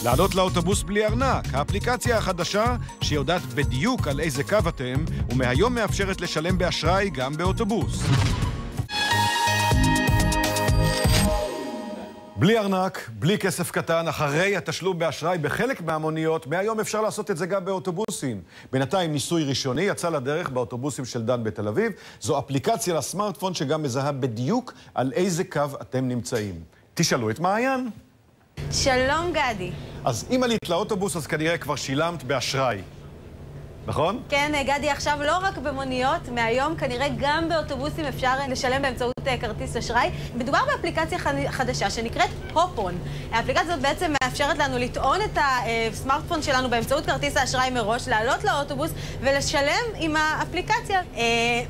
לעלות לאוטובוס בלי ארנק, האפליקציה החדשה שיודעת בדיוק על איזה קו אתם, ומהיום מאפשרת לשלם באשראי גם באוטובוס. בלי ארנק, בלי כסף קטן, אחרי התשלום באשראי בחלק מהמוניות, מהיום אפשר לעשות את זה גם באוטובוסים. בינתיים ניסוי ראשוני יצא לדרך באוטובוסים של דן בתל אביב. זו אפליקציה לסמארטפון שגם מזהה בדיוק על איזה קו אתם נמצאים. תשאלו את מעיין. שלום גדי. אז אם עלית לאוטובוס, אז כנראה כבר שילמת באשראי. נכון? כן, גדי, עכשיו לא רק במוניות, מהיום כנראה גם באוטובוסים אפשר לשלם באמצעות כרטיס אשראי. מדובר באפליקציה חדשה שנקראת הופון. האפליקציה הזאת בעצם מאפשרת לנו לטעון את הסמארטפון שלנו באמצעות כרטיס האשראי מראש, לעלות לאוטובוס ולשלם עם האפליקציה.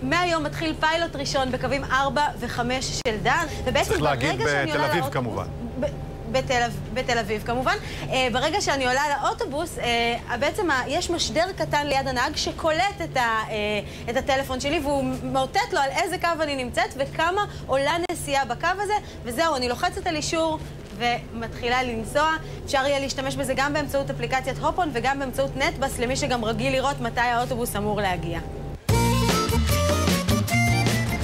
מהיום מתחיל פיילוט ראשון בקווים 4 ו-5 של דן. צריך להגיד בתל אביב כמובן. בתל אביב כמובן. ברגע שאני עולה לאוטובוס, בעצם יש משדר קטן ליד הנהג שקולט את הטלפון שלי, והוא מאותת לו על איזה קו אני נמצאת וכמה עולה נסיעה בקו הזה, וזהו, אני לוחצת על אישור ומתחילה לנסוע. אפשר יהיה להשתמש בזה גם באמצעות אפליקציית הופון וגם באמצעות נטבס, למי שגם רגיל לראות מתי האוטובוס אמור להגיע.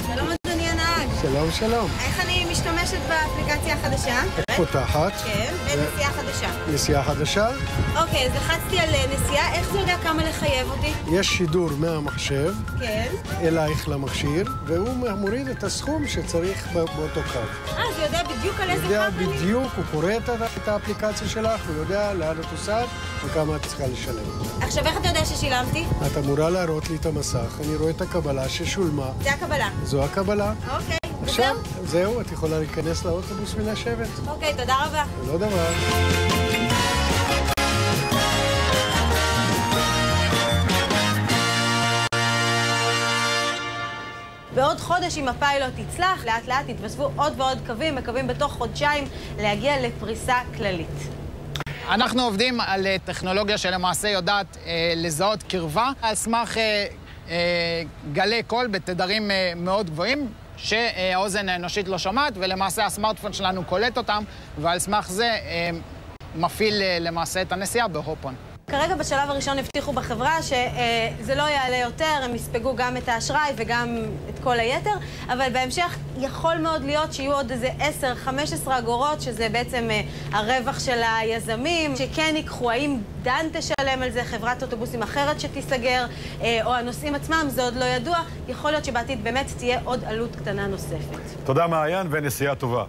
שלום אדוני הנהג. שלום, שלום. איך אני משתמשת באפליקציה החדשה? פותחת. כן, ונסיעה חדשה. נסיעה חדשה. אוקיי, אז לחצתי על נסיעה. איך זה יודע כמה לחייב אותי? יש שידור מהמחשב. כן. אלייך למכשיר, והוא מוריד את הסכום שצריך באותו קו. זה יודע בדיוק על איזה קו אני? יודע בדיוק, הוא קורא את האפליקציה שלך, הוא יודע לאן את עושה וכמה את צריכה לשלם. עכשיו, איך אתה יודע ששילמתי? את אמורה להראות לי את המסך, אני רואה את הקבלה ששולמה. זה הקבלה. זו הקבלה. אוקיי. עכשיו, זהו, את יכולה להיכנס לאוטובוס ולשבת. אוקיי, תודה רבה. לא דבר. בעוד חודש, אם הפיילוט יצלח, לאט לאט יתווספו עוד ועוד קווים, מקווים בתוך חודשיים להגיע לפריסה כללית. אנחנו עובדים על טכנולוגיה שלמעשה יודעת לזהות קרבה על סמך גלי קול בתדרים מאוד גבוהים, שהאוזן האנושית לא שומעת, ולמעשה הסמארטפון שלנו קולט אותם, ועל סמך זה מפעיל למעשה את הנסיעה בהופון. כרגע בשלב הראשון הבטיחו בחברה שזה לא יעלה יותר, הם יספגו גם את האשראי וגם את כל היתר, אבל בהמשך יכול מאוד להיות שיהיו עוד איזה 10-15 אגורות, שזה בעצם הרווח של היזמים, שכן ייקחו, האם דן תשלם על זה, חברת אוטובוסים אחרת שתיסגר, או הנוסעים עצמם, זה עוד לא ידוע, יכול להיות שבעתיד באמת תהיה עוד עלות קטנה נוספת. תודה מעיין ונסיעה טובה.